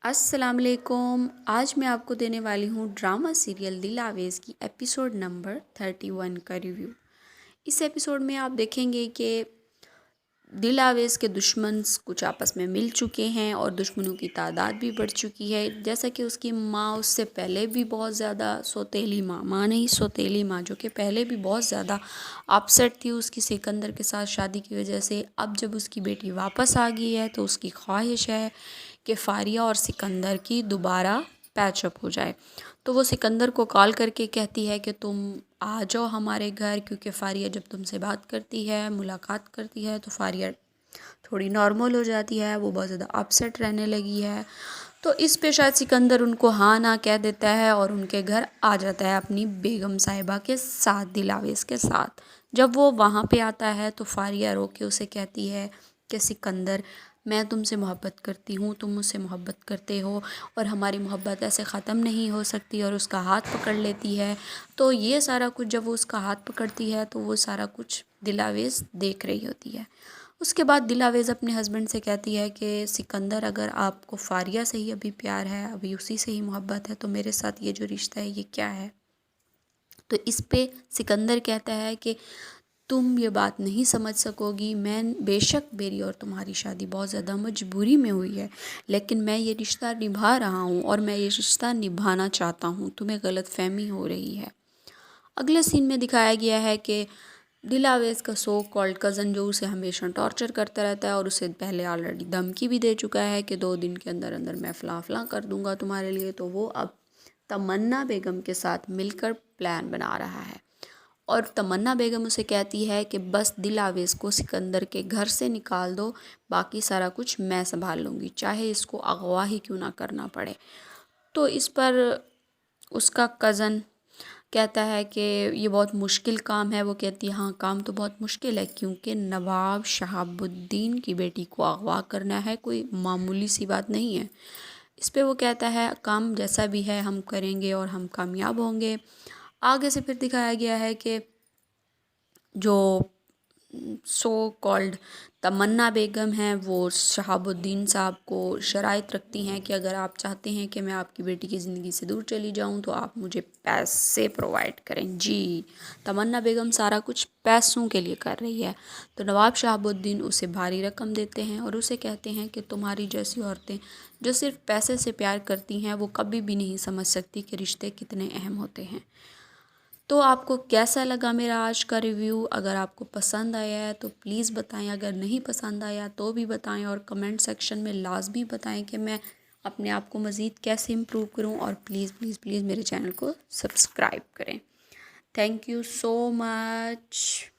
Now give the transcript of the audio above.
अस्सलाम वालेकुम। आज मैं आपको देने वाली हूँ ड्रामा सीरियल दिल आवेज़ की एपिसोड नंबर 31 का रिव्यू। इस एपिसोड में आप देखेंगे कि दिल आवेज़ के दुश्मन कुछ आपस में मिल चुके हैं और दुश्मनों की तादाद भी बढ़ चुकी है। जैसा कि उसकी माँ उससे पहले भी बहुत ज़्यादा सौतेली माँ नहीं सौतेली माँ जो कि पहले भी बहुत ज़्यादा अपसेट थी उसकी सिकंदर के साथ शादी की वजह से। अब जब उसकी बेटी वापस आ गई है तो उसकी ख्वाहिश है कि फ़ारिया और सिकंदर की दोबारा पैचअप हो जाए। तो वो सिकंदर को कॉल करके कहती है कि तुम आ जाओ हमारे घर, क्योंकि फ़ारिया जब तुमसे बात करती है, मुलाकात करती है तो फ़ारिया थोड़ी नॉर्मल हो जाती है, वो बहुत ज़्यादा अपसेट रहने लगी है। तो इस पे शायद सिकंदर उनको हाँ ना कह देता है और उनके घर आ जाता है अपनी बेगम साहिबा के साथ, दिल आवेज़ के साथ। जब वो वहाँ पे आता है तो फ़ारिया रो के उसे कहती है कि सिकंदर, मैं तुमसे मोहब्बत करती हूँ, तुम मुझसे मोहब्बत करते हो और हमारी मोहब्बत ऐसे ख़त्म नहीं हो सकती, और उसका हाथ पकड़ लेती है। तो ये सारा कुछ जब वो उसका हाथ पकड़ती है तो वो सारा कुछ दिल आवेज़ देख रही होती है। उसके बाद दिल आवेज़ अपने हस्बैंड से कहती है कि सिकंदर, अगर आपको फ़ारिया से ही अभी प्यार है, अभी उसी से ही मोहब्बत है, तो मेरे साथ ये जो रिश्ता है ये क्या है। तो इस पे सिकंदर कहता है कि तुम ये बात नहीं समझ सकोगी, मैं बेशक मेरी और तुम्हारी शादी बहुत ज़्यादा मजबूरी में हुई है, लेकिन मैं ये रिश्ता निभा रहा हूँ और मैं ये रिश्ता निभाना चाहता हूँ, तुम्हें गलतफहमी हो रही है। अगले सीन में दिखाया गया है कि दिल आवेज़ का सो कॉल्ड कज़न जो उसे हमेशा टॉर्चर करता रहता है और उसे पहले ऑलरेडी धमकी भी दे चुका है कि 2 दिन के अंदर अंदर मैं फ़लाँ फ़लाँ कर दूंगा तुम्हारे लिए, तो वो अब तमन्ना बेगम के साथ मिलकर प्लान बना रहा है। और तमन्ना बेगम उसे कहती है कि बस दिल आवेज़ को सिकंदर के घर से निकाल दो, बाकी सारा कुछ मैं संभाल लूँगी, चाहे इसको अगवा ही क्यों ना करना पड़े। तो इस पर उसका कज़न कहता है कि ये बहुत मुश्किल काम है। वो कहती है हाँ, काम तो बहुत मुश्किल है, क्योंकि नवाब शहाबुद्दीन की बेटी को अगवा करना है, कोई मामूली सी बात नहीं है। इस पे वो कहता है काम जैसा भी है हम करेंगे और हम कामयाब होंगे। आगे से फिर दिखाया गया है कि जो सो कॉल्ड तमन्ना बेगम हैं वो शहाबुद्दीन साहब को शराइत रखती हैं कि अगर आप चाहते हैं कि मैं आपकी बेटी की ज़िंदगी से दूर चली जाऊं तो आप मुझे पैसे प्रोवाइड करें। जी, तमन्ना बेगम सारा कुछ पैसों के लिए कर रही है। तो नवाब शहाबुद्दीन उसे भारी रकम देते हैं और उसे कहते हैं कि तुम्हारी जैसी औरतें जो सिर्फ पैसे से प्यार करती हैं वो कभी भी नहीं समझ सकती कि रिश्ते कितने अहम होते हैं। तो आपको कैसा लगा मेरा आज का रिव्यू? अगर आपको पसंद आया है तो प्लीज़ बताएं, अगर नहीं पसंद आया तो भी बताएं और कमेंट सेक्शन में लाजमी बताएं कि मैं अपने आप को मज़ीद कैसे इम्प्रूव करूं, और प्लीज़ प्लीज़ प्लीज़ मेरे चैनल को सब्सक्राइब करें। Thank you so much.